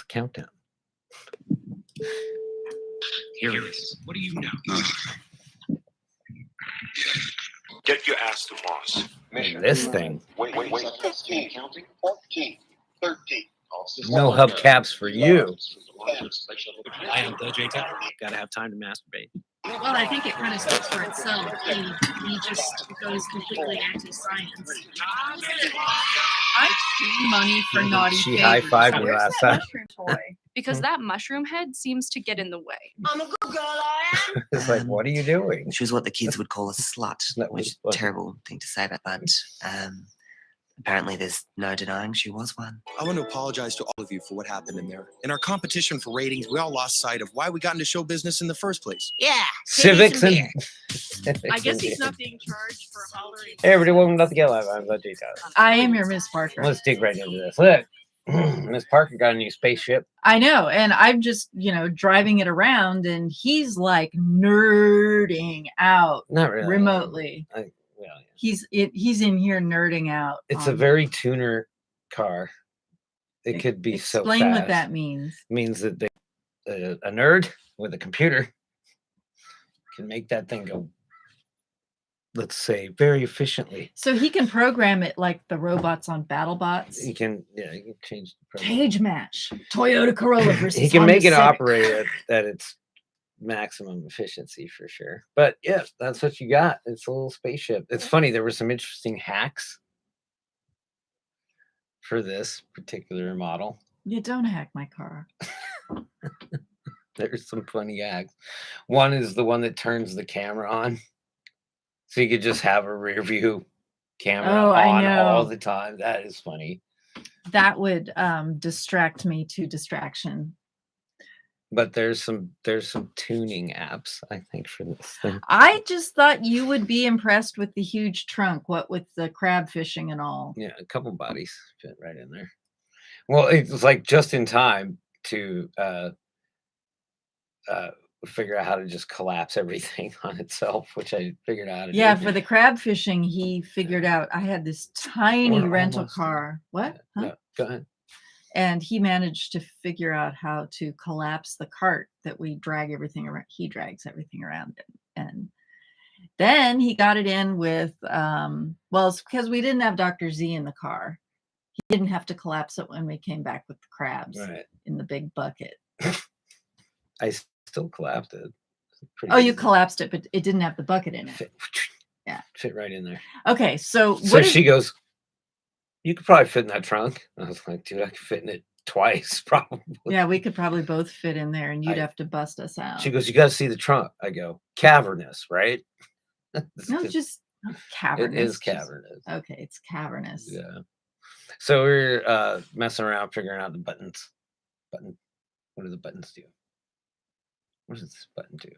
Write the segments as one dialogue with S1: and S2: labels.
S1: It's a countdown.
S2: Here it is. What do you know?
S3: Get your ass to Mars.
S1: And this thing.
S3: Wait. 15, 14, 13.
S1: No hubcaps for you.
S2: I am the J Tower. Gotta have time to masturbate.
S4: Well, I think it kind of speaks for itself. He just goes completely anti-science.
S5: I pay money for naughty
S1: She
S5: favors.
S1: high-fived me
S5: Where's
S1: last
S5: that
S1: time.
S5: mushroom toy? Because that mushroom head seems to get in the way.
S4: I'm a good girl, I am.
S1: It's like, what are you doing?
S6: She was what the kids would call a slut,
S1: That
S6: which
S1: was
S6: is
S1: what-
S6: a terrible thing to say, but apparently there's no denying she was one.
S7: I want to apologize to all of you for what happened in there. In our competition for ratings, we all lost sight of why we got into show business in the first place.
S4: Yeah.
S1: Civics and...
S5: I guess he's not being charged for hollering.
S1: Hey, everybody, welcome to the Get Live. I'm the J Tower.
S5: I am your Miss Parker.
S1: Let's dig right into this. Look, Miss Parker got a new spaceship.
S5: I know, and I'm just, driving it around, and he's like nerding out
S1: Not really.
S5: remotely.
S1: Yeah.
S5: He's in here nerding out.
S1: It's a very tuner car. It could be so fast.
S5: Explain what that means.
S1: It means that a nerd with a computer can make that thing go, let's say, very efficiently.
S5: So he can program it like the robots on BattleBots.
S1: You can change the program.
S5: Cage match. Toyota Corolla versus
S1: He can
S5: Honda
S1: make it
S5: Civic.
S1: operate at its maximum efficiency for sure. But yeah, that's what you got. It's a little spaceship. It's funny, there were some interesting hacks for this particular model.
S5: You don't hack my car.
S1: There's some funny hacks. One is the one that turns the camera on. So you could just have a rear view camera on all the time. That is funny.
S5: That would distract me to distraction.
S1: But there's some tuning apps, I think, for this thing.
S5: I just thought you would be impressed with the huge trunk, what with the crab fishing and all.
S1: Yeah, a couple bodies fit right in there. Well, it was like just in time to figure out how to just collapse everything on itself, which I figured out. How to
S5: Yeah,
S1: do.
S5: for the crab fishing, he figured out I had this tiny
S1: We're
S5: rental
S1: almost
S5: car. What? Huh?
S1: No, go ahead.
S5: And he managed to figure out how to collapse the cart that we drag everything around. He drags everything around it. And then he got it in with, it's because we didn't have Dr. Z in the car. He didn't have to collapse it when we came back with the crabs in the big bucket.
S1: I still collapsed it.
S5: Oh, you collapsed it, but it didn't have the bucket in it.
S1: Fit right in there.
S5: Okay, so
S1: she goes, you could probably fit in that trunk. I was like, dude, I could fit in it twice, probably.
S5: Yeah, we could probably both fit in there, and you'd have to bust us out.
S1: She goes, you got to see the trunk. I go, cavernous, right?
S5: No, just cavernous.
S1: It is cavernous.
S5: Okay, it's cavernous.
S1: Yeah. So we're messing around, figuring out the buttons. What do the buttons do? What does this button do?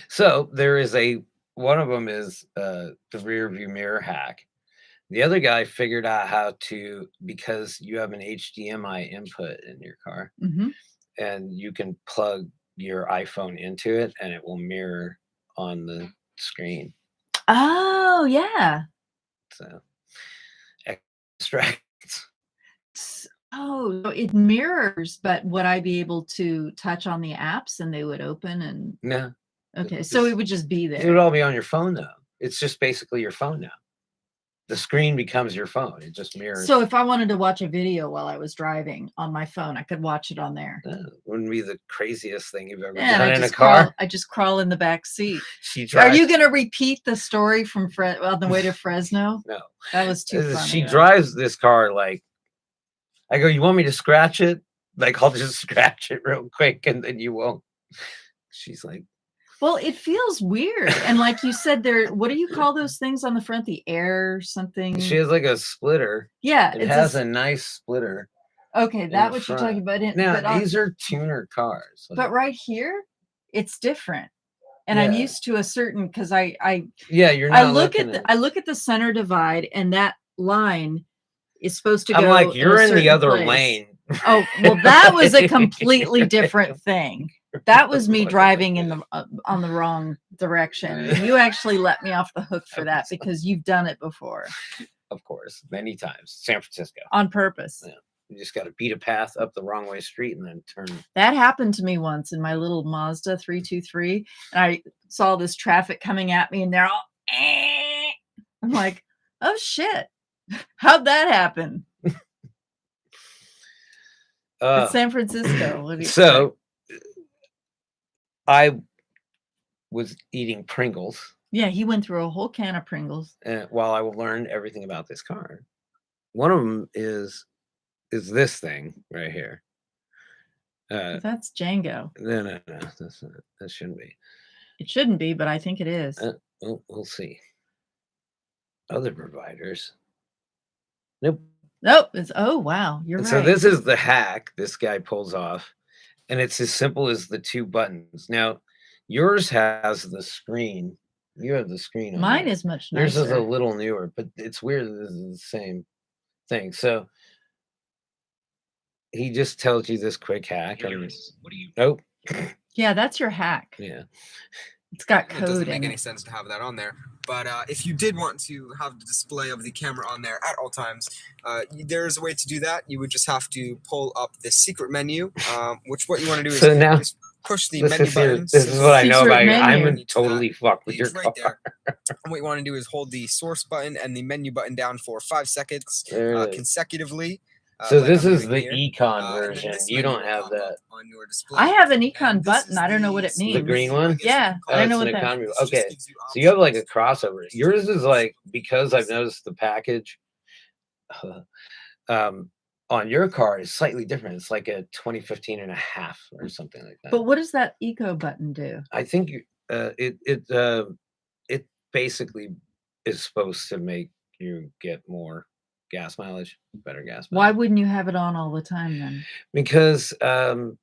S1: So there is one of them is the rear view mirror hack. The other guy figured out how to, because you have an HDMI input in your car, and you can plug your iPhone into it, and it will mirror on the screen.
S5: Oh, yeah.
S1: So extracts.
S5: Oh, so it mirrors, but would I be able to touch on the apps and they would open? And
S1: No.
S5: Okay, so it would just be there.
S1: It would all be on your phone, though. It's just basically your phone now. The screen becomes your phone. It just mirrors.
S5: So if I wanted to watch a video while I was driving on my phone, I could watch it on there.
S1: Wouldn't be the craziest thing you've ever
S5: Yeah,
S1: done in a car.
S5: I just crawl in the back seat.
S1: Are
S5: you going to repeat the story from on the way to Fresno?
S1: No.
S5: That was too funny.
S1: She drives this car like, I go, you want me to scratch it? Like, I'll just scratch it real quick and then you won't. She's like,
S5: well, it feels weird. And like you said, what do you call those things on the front? The air something?
S1: She has like a splitter.
S5: Yeah.
S1: It has a nice splitter.
S5: Okay, that's what you're talking about.
S1: Now, these are tuner cars.
S5: But right here, it's different. And I'm used to a certain, because
S1: you're not
S5: I look at the center divide, and that line is supposed to go.
S1: I'm like, you're in the other
S5: place.
S1: lane.
S5: Oh, well, that was a completely different thing. That was me driving in on the wrong direction. You actually let me off the hook for that because you've done it before.
S1: Of course, many times. San Francisco.
S5: On purpose.
S1: Yeah. You just got to beat a path up the wrong way street and then turn.
S5: That happened to me once in my little Mazda 323, and I saw this traffic coming at me, and they're all. I'm like, oh shit, how'd that happen? It's San Francisco. What do you
S1: So I was eating Pringles
S5: yeah, he went through a whole can of Pringles.
S1: while I learned everything about this car. One of them is this thing right here.
S5: That's Django.
S1: No, that's not, that shouldn't be.
S5: It shouldn't be, but I think it is.
S1: We'll see. Other providers. Nope.
S5: Nope. It's oh wow, you're
S1: And
S5: right.
S1: so this is the hack this guy pulls off, and it's as simple as the 2 buttons. Now, yours has the screen. You have the screen on
S5: Mine
S1: yours.
S5: is much
S1: Yours is a
S5: nicer.
S1: little newer, but it's weird that this is the same thing. So he just tells you this quick hack.
S2: What do you?
S1: Nope.
S5: Yeah, that's your hack.
S1: Yeah.
S5: It's got
S8: It doesn't
S5: code
S8: make
S5: in
S8: any
S5: it.
S8: sense to have that on there. But if you did want to have the display of the camera on there at all times, there's a way to do that. You would just have to pull up the secret menu, which what you want to do is
S1: So now
S8: just push the
S1: this
S8: menu
S1: is, here,
S8: button.
S1: this is what I know
S5: Secret
S1: about you. I'm
S5: menu.
S1: gonna totally fuck with your
S8: It's right
S1: car.
S8: there. And what you want to do is hold the source button and the menu button down for 5 seconds
S1: There it is.
S8: consecutively.
S1: So
S8: like
S1: this
S8: I'm
S1: is
S8: doing
S1: the
S8: here.
S1: econ
S8: And then
S1: version.
S8: this
S1: You
S8: menu
S1: don't
S8: will
S1: have
S8: pop
S1: that.
S8: up on your display.
S5: I have an econ
S8: And this
S5: button.
S8: is
S5: I don't know what
S8: the
S5: it
S8: speed
S5: means.
S1: The green one?
S8: I guess
S5: Yeah,
S8: you could
S5: I
S8: call
S5: don't
S8: it.
S5: know
S1: it's
S5: what
S1: an
S5: that.
S1: economy.
S8: This just
S1: Okay.
S8: gives you
S1: So you have like a
S8: options.
S1: crossover. Yours is like, because I've noticed the package on your car is slightly different. It's like a 2015 and a half or something like that.
S5: But what does that eco button do?
S1: I think it basically is supposed to make you get more gas mileage, better gas
S5: Why
S1: mileage.
S5: wouldn't you have it on all the time then?
S1: Because I'm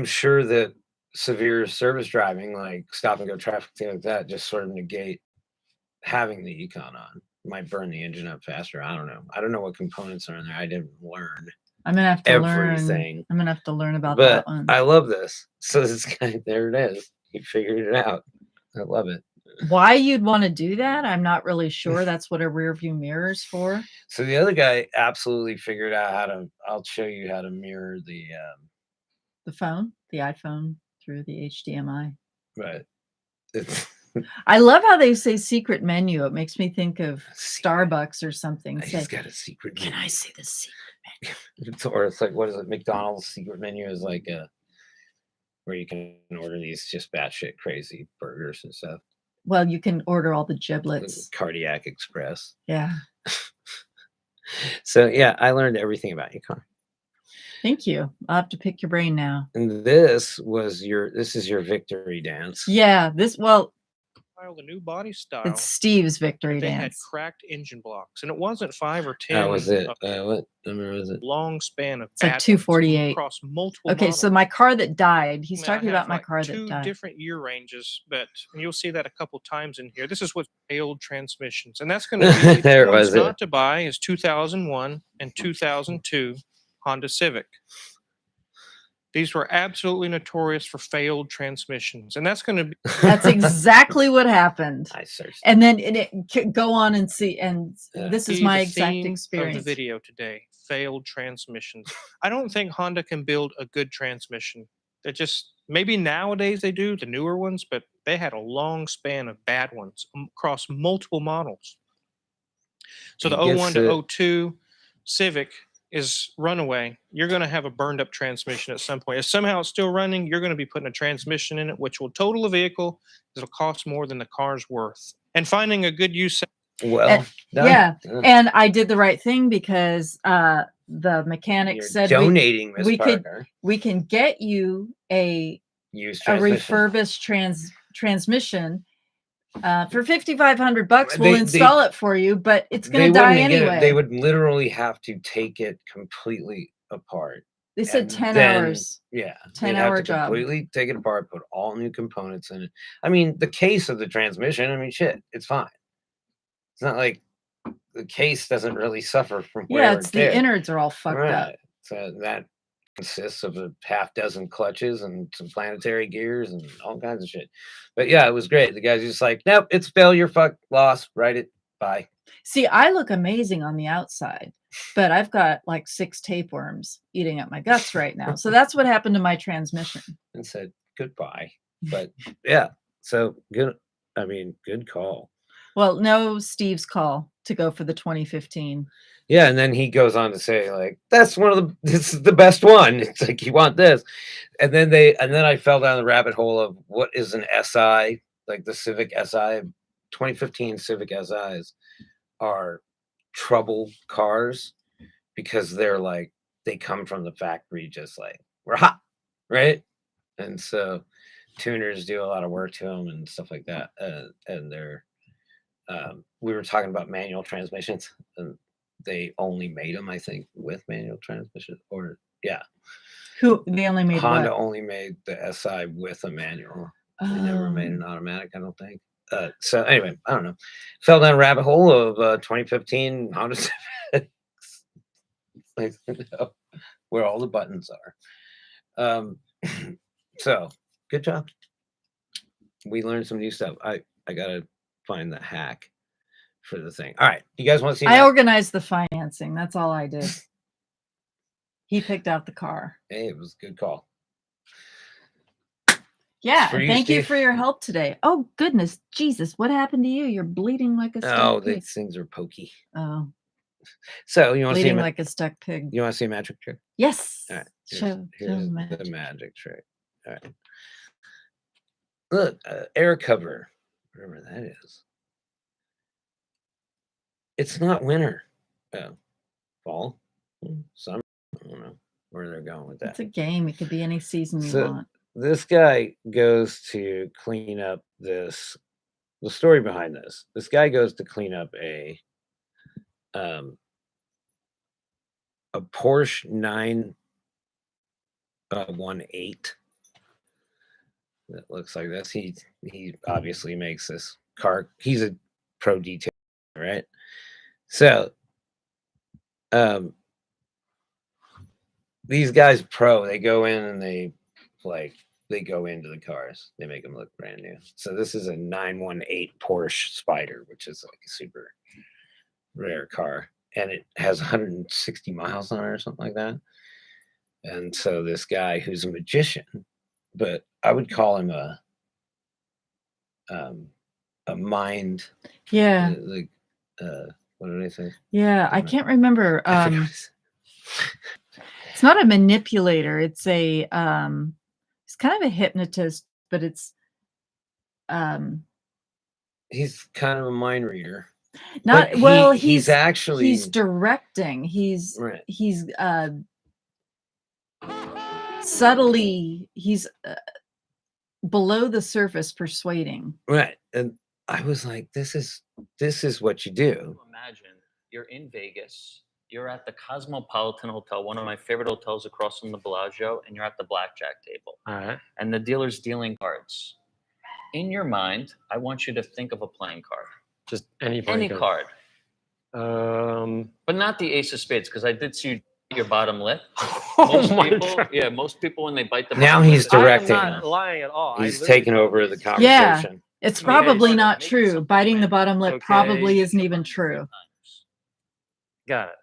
S1: sure that severe service driving, like stop and go traffic, things like that, just sort of negate having the econ on. Might burn the engine up faster. I don't know. I don't know what components are in there. I didn't learn
S5: I'm gonna have to learn.
S1: everything.
S5: I'm gonna have to learn about
S1: But
S5: that one.
S1: I love this. So this guy, there it is. He figured it out. I love it.
S5: Why you'd want to do that, I'm not really sure. That's what a rear view mirror is for.
S1: So the other guy absolutely figured out how to. I'll show you how to mirror the.
S5: The phone, the iPhone through the HDMI.
S1: But it's
S5: I love how they say secret menu. It makes me think of
S1: Secret.
S5: Starbucks or something. Say,
S1: he's got a secret.
S5: can I
S1: menu.
S5: see the secret?
S1: Or it's like, what is it? McDonald's secret menu is like a where you can order these just batshit crazy burgers and stuff.
S5: Well, you can order all the
S1: Like
S5: giblets.
S1: Cardiac Express.
S5: Yeah.
S1: So yeah, I learned everything about your car.
S5: Thank you. I'll have to pick your brain now.
S1: And this is your victory dance.
S5: Yeah.
S2: The new body style.
S5: It's Steve's victory
S2: They had
S5: dance.
S2: cracked engine blocks, and it wasn't 5 or 10.
S1: That was it.
S2: a
S1: What number was it?
S2: long span of
S5: It's like
S2: bad ones
S5: 248.
S2: across multiple.
S5: Okay, so my car that died. He's
S2: I mean, I
S5: talking
S2: have,
S5: about my
S2: like,
S5: car
S2: two
S5: that died.
S2: different year ranges, but and you'll see that a couple times in here. This is what failed transmissions, and that's going to be
S1: There
S2: the ones
S1: was it.
S2: not to buy is 2001 and 2002 Honda Civic. These were absolutely notorious for failed transmissions, and that's going to be
S5: That's exactly what happened.
S1: I searched.
S5: And then go on and see. And this is
S2: be
S5: my
S2: the
S5: exact
S2: theme
S5: experience.
S2: of the video today. Failed transmissions. I don't think Honda can build a good transmission. They just maybe nowadays they do the newer ones, but they had a long span of bad ones across multiple models. So the
S1: I guess
S2: 01 to 02 Civic is runaway. You're going to have a burned up transmission at some point. If somehow it's still running, you're going to be putting a transmission in it, which will total the vehicle. It'll cost more than the car's worth. And finding a good use.
S1: Well, done.
S5: yeah.
S1: Done.
S5: And I did the right thing because the mechanic
S1: You're
S5: said
S1: donating, Miss
S5: we could-
S1: Parker.
S5: we can get you a
S1: Used
S5: a
S1: transmission.
S5: refurbished transmission for $5,500.
S1: They-
S5: We'll install it for you, but it's
S1: They
S5: going to die
S1: wouldn't get it.
S5: anyway.
S1: They would literally have to take it completely apart.
S5: They said
S1: and
S5: 10
S1: then-
S5: hours.
S1: Yeah,
S5: 10-hour
S1: they'd have to
S5: job.
S1: completely take it apart, put all new components in it. I mean, the case of the transmission. I mean, shit, it's fine. It's not like the case doesn't really suffer from wear
S5: Yeah,
S1: and
S5: it's the
S1: tear.
S5: innards are all fucked up.
S1: Right. So that consists of a half dozen clutches and some planetary gears and all kinds of shit. But yeah, it was great. The guy's just like, nope, it's failure, fuck, loss, write it, bye.
S5: See, I look amazing on the outside. but I've got like 6 tapeworms eating at my guts right now. So that's what happened to my transmission.
S1: And said goodbye. But yeah, so good. I mean, good call.
S5: Well, no Steve's call to go for the 2015.
S1: Yeah, and then he goes on to say, like, that's one of the this is the best one. It's like you want this. And then I fell down the rabbit hole of what is an SI, like the Civic SI. 2015 Civic SIs are trouble cars because they're like they come from the factory just like we're hot, right? And so tuners do a lot of work to them and stuff like that. And they're we were talking about manual transmissions, and they only made them, I think, with manual transmission. Or yeah,
S5: They only made
S1: Honda
S5: what?
S1: only made the SI with a manual. They never made
S5: Oh.
S1: an automatic, I don't think. So anyway, I don't know. Fell down a rabbit hole of 2015 Honda Civic. Like, where all the buttons are. So good job. We learned some new stuff. I gotta find the hack for the thing. All right, you guys want to see?
S5: I
S1: that?
S5: organized the financing. That's all I did. He picked out the car.
S1: Hey, it was a good call.
S5: Yeah,
S1: For
S5: and
S1: you,
S5: thank you
S1: Steve.
S5: for your help today. Oh goodness, Jesus, what happened to you? You're bleeding like a stuck
S1: Oh,
S5: pig.
S1: these things are pokey.
S5: Oh,
S1: So you want to see?
S5: bleeding like a stuck pig.
S1: You want to see a magic trick?
S5: Yes.
S1: All right.
S5: Show
S1: Here's
S5: the
S1: the
S5: magic.
S1: magic trick. All right. Look, air cover, whatever that is. It's not winter. Fall, summer. I don't know where they're going with that.
S5: It's a game. It could be any season you
S1: So
S5: want.
S1: this guy goes to clean up this. The story behind this. This guy goes to clean up a Porsche 918. That looks like this. He obviously makes this car. He's a pro detailer, right? So these guys pro, they go in and they go into the cars. They make them look brand new. So this is a 918 Porsche Spider, which is like a super rare car, and it has 160 miles on it or something like that. And so this guy who's a magician, but I would call him a mind,
S5: Yeah.
S1: like what did I say?
S5: Yeah. I can't remember.
S1: I forgot what it
S5: It's not a manipulator. It's a it's kind of a hypnotist, but it's
S1: he's kind of a mind reader.
S5: not
S1: But
S5: well,
S1: he's actually
S5: he's directing. He's
S1: right.
S5: he's subtly he's below the surface persuading.
S1: Right. And I was like, this is what you do.
S9: Imagine you're in Vegas, you're at the Cosmopolitan Hotel, one of my favorite hotels across from the Bellagio, and you're at the blackjack table.
S10: All right.
S9: And the dealer's dealing cards. In your mind, I want you to think of a playing card.
S10: Just any
S9: Any
S10: card.
S9: card. But not the ace of spades, because I did see you bite your bottom lip.
S10: Oh my God.
S9: Yeah, most people when they bite the
S1: Now
S9: bottom
S1: he's
S9: lip, they-
S1: directing.
S10: I'm not lying at all.
S1: He's
S10: I literally
S1: taking
S10: thought
S1: over
S10: it
S1: the
S10: was-
S1: conversation.
S5: It's
S9: Yeah,
S5: probably
S9: yeah,
S5: not
S9: maybe
S5: true.
S9: something
S5: Biting the
S9: like
S5: bottom lip
S10: Okay.
S5: probably isn't even true.
S10: Got it.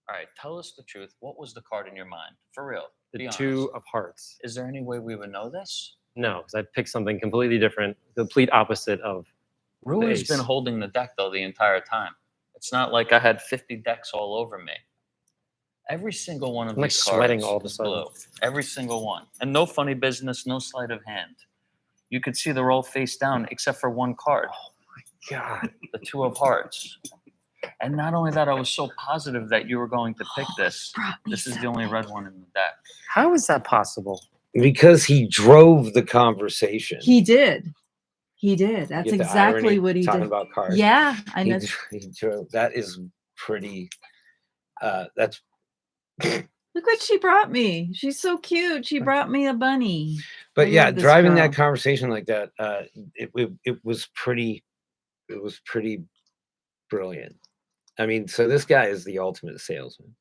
S9: All right, tell us the truth. What was the card in your mind? For real.
S10: The
S9: Be honest.
S10: two of hearts.
S9: Is there any way we would know this?
S10: No, because I picked something completely different, complete opposite of.
S9: Ruler's
S10: ace.
S9: been holding the deck though the entire time. It's not like I had 50 decks all over me. Every single one of
S10: I'm, like,
S9: these
S10: sweating
S9: cards
S10: all of a
S9: is
S10: sudden.
S9: blue. Every single one. And no funny business, no sleight of hand. You could see they're all face down except for one card,
S10: God.
S9: the two of hearts. And not only that, I was so positive that you were going to pick this. This is the only red one in the deck.
S10: How is that possible?
S1: Because he drove the conversation.
S5: He did. He did.
S1: You
S5: That's
S1: get the
S5: exactly
S1: irony
S5: what he
S1: talking
S5: did.
S1: about cars.
S5: Yeah, I
S1: He
S5: know.
S1: he drove. That is pretty. That's
S5: Look what she brought me. She's so cute. She brought me a bunny.
S1: but
S5: I
S1: yeah,
S5: love this
S1: driving
S5: girl.
S1: that conversation like that, it was pretty brilliant. I mean, so this guy is the ultimate salesman.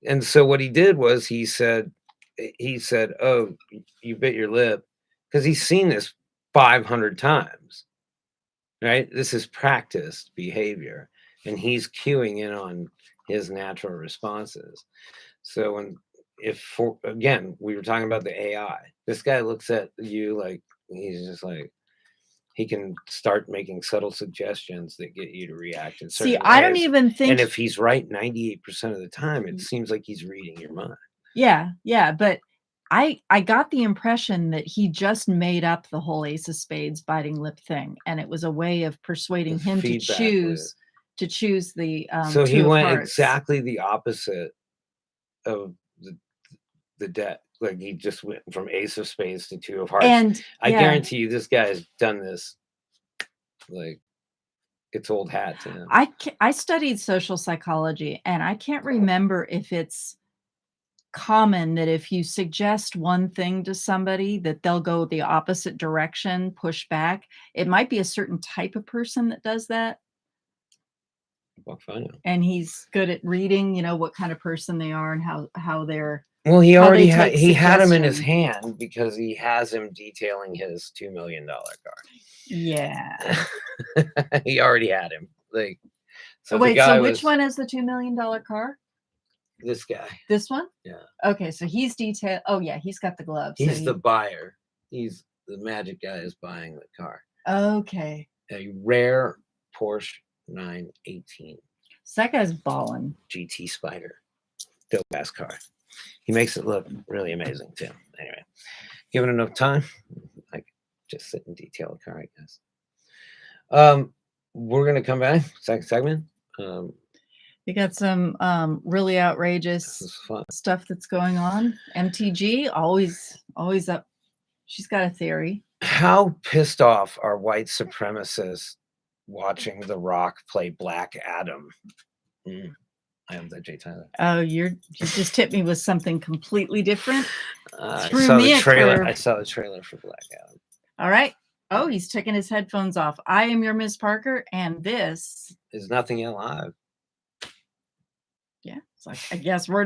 S1: And so what he did was he said, "Oh, you bit your lip," because he's seen this 500 times, right? This is practiced behavior, and he's cueing in on his natural responses. So again, we were talking about the AI. This guy looks at you like he's just like he can start making subtle suggestions that get you to react in certain
S5: See, I don't
S1: ways.
S5: even think.
S1: And if he's right 98% of the time, it seems like he's reading your mind.
S5: Yeah, yeah, but I got the impression that he just made up the whole Ace of Spades biting lip thing, and it was a way of persuading
S1: The
S5: him to
S1: feedback loop.
S5: choose the
S1: So he
S5: two of
S1: went
S5: hearts.
S1: exactly the opposite of the deck. Like he just went from Ace of Spades to Two of Hearts.
S5: And
S1: I
S5: yeah,
S1: guarantee you, this guy's done this. Like it's old hat to him.
S5: I studied social psychology, and I can't remember if it's common that if you suggest one thing to somebody that they'll go the opposite direction, push back. It might be a certain type of person that does that.
S1: Well, fine.
S5: And he's good at reading, what kind of person they are and how they're.
S1: Well, he
S5: how
S1: already
S5: they
S1: had
S5: take
S1: he had him in his
S5: suggestion.
S1: hand because he has him detailing his $2 million car.
S5: Yeah.
S1: He already had him. Like so.
S5: Wait,
S1: the guy
S5: so which
S1: was
S5: one is the $2 million car?
S1: this guy.
S5: This one?
S1: Yeah.
S5: Okay, so he's detail. Oh yeah, he's got the gloves.
S1: He's the buyer. He's the magic guy is buying the car.
S5: Okay.
S1: A rare Porsche 918
S5: So that guy's balling.
S1: GT Spider. Dope ass car. He makes it look really amazing too. Anyway, given enough time, I could just sit and detail a car, I guess. We're gonna come back. Second segment.
S5: You got some really
S1: This
S5: outrageous
S1: is fun.
S5: stuff that's going on. MTG always up. She's got a theory.
S1: How pissed off are white supremacists watching The Rock play Black Adam? I am that Jay Tyler.
S5: Oh, you just tipped me with something completely different.
S1: I
S5: Threw
S1: saw
S5: me
S1: the
S5: a
S1: trailer.
S5: curve.
S1: I saw the trailer for Black Adam.
S5: All right. Oh, he's taking his headphones off. I am your Miss Parker, and this
S1: Is nothing alive.
S5: yeah. It's like I guess we're